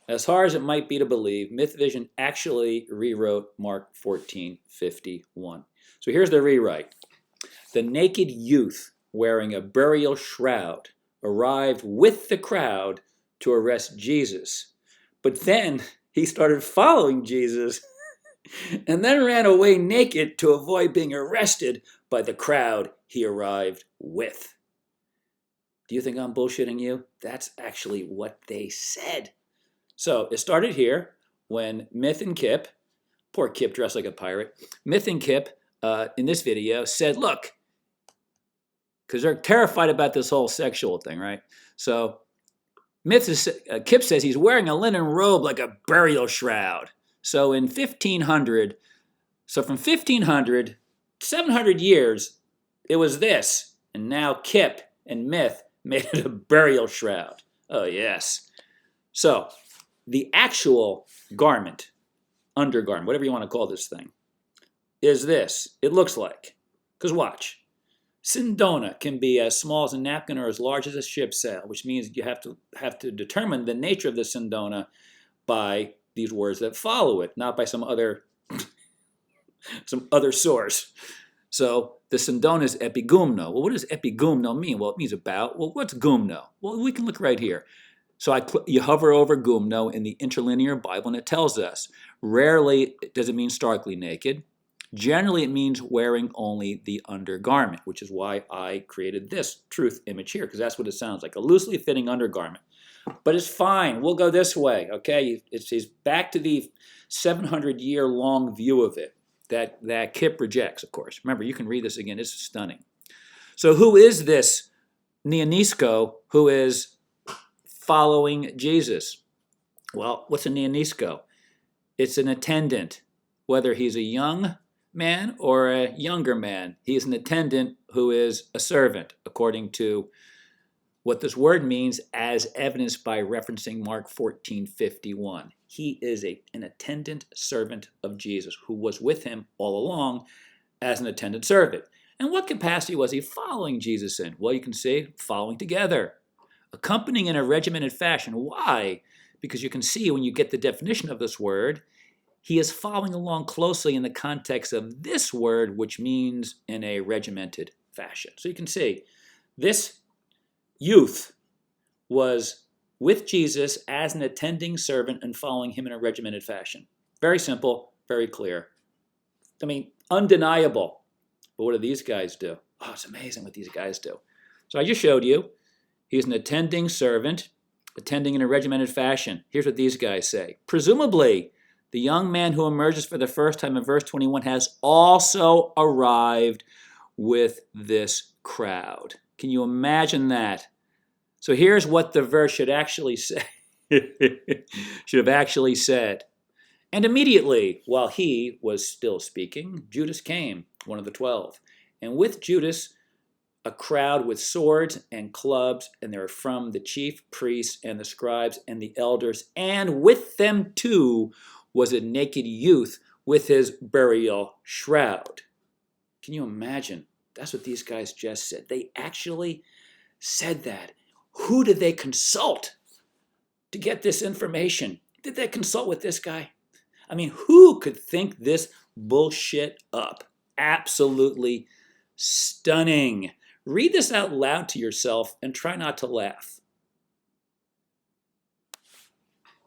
As hard as it might be to believe, MythVision actually rewrote Mark 14:51. So here's the rewrite. The naked youth wearing a burial shroud arrived with the crowd to arrest Jesus. But then he started following Jesus and then ran away naked to avoid being arrested by the crowd he arrived with. Do you think I'm bullshitting you? That's actually what they said. So it started here when Myth and Kip, poor Kip dressed like a pirate, Myth and Kip in this video said, look, because they're terrified about this whole sexual thing, right? So Kip says he's wearing a linen robe like a burial shroud. So in 1500, from 1500, 700 years, it was this. And now Kip and Myth made it a burial shroud. Oh, yes. So the actual garment, undergarment, whatever you want to call this thing, is this. It looks like. Because watch. Sindona can be as small as a napkin or as large as a ship's sail, which means you have to determine the nature of the sindona by these words that follow it, not by some other source. So the sindona is epigumno. Well, what does epigumno mean? Well, it means about. Well, what's gumno? Well, we can look right here. So you hover over gumno in the interlinear Bible, and it tells us. Rarely does it mean starkly naked. Generally, it means wearing only the undergarment, which is why I created this truth image here, because that's what it sounds like, a loosely fitting undergarment. But it's fine. We'll go this way, okay? It's back to the 700-year-long view of it that Kip rejects, of course. Remember, you can read this again. It's stunning. So who is this Neonisko who is following Jesus? Well, what's a Neonisko? It's an attendant, whether he's a young man or a younger man. He is an attendant who is a servant, according to what this word means as evidenced by referencing Mark 14:51. He is an attendant servant of Jesus who was with him all along as an attendant servant. And what capacity was he following Jesus in? Well, you can see following together, accompanying in a regimented fashion. Why? Because you can see when you get the definition of this word, he is following along closely in the context of this word, which means in a regimented fashion. So you can see this youth was with Jesus as an attending servant and following him in a regimented fashion. Very simple, very clear. I mean, undeniable. But what do these guys do? Oh, it's amazing what these guys do. So I just showed you. He's an attending servant, attending in a regimented fashion. Here's what these guys say. Presumably, the young man who emerges for the first time in verse 21 has also arrived with this crowd. Can you imagine that? So here's what the verse should actually say. Should have actually said. And immediately, while he was still speaking, Judas came, one of the 12. And with Judas, a crowd with swords and clubs, and they were from the chief priests and the scribes and the elders. And with them too was a naked youth with his burial shroud. Can you imagine? That's what these guys just said. They actually said that. Who did they consult to get this information? Did they consult with this guy? I mean, who could think this bullshit up? Absolutely stunning. Read this out loud to yourself and try not to laugh.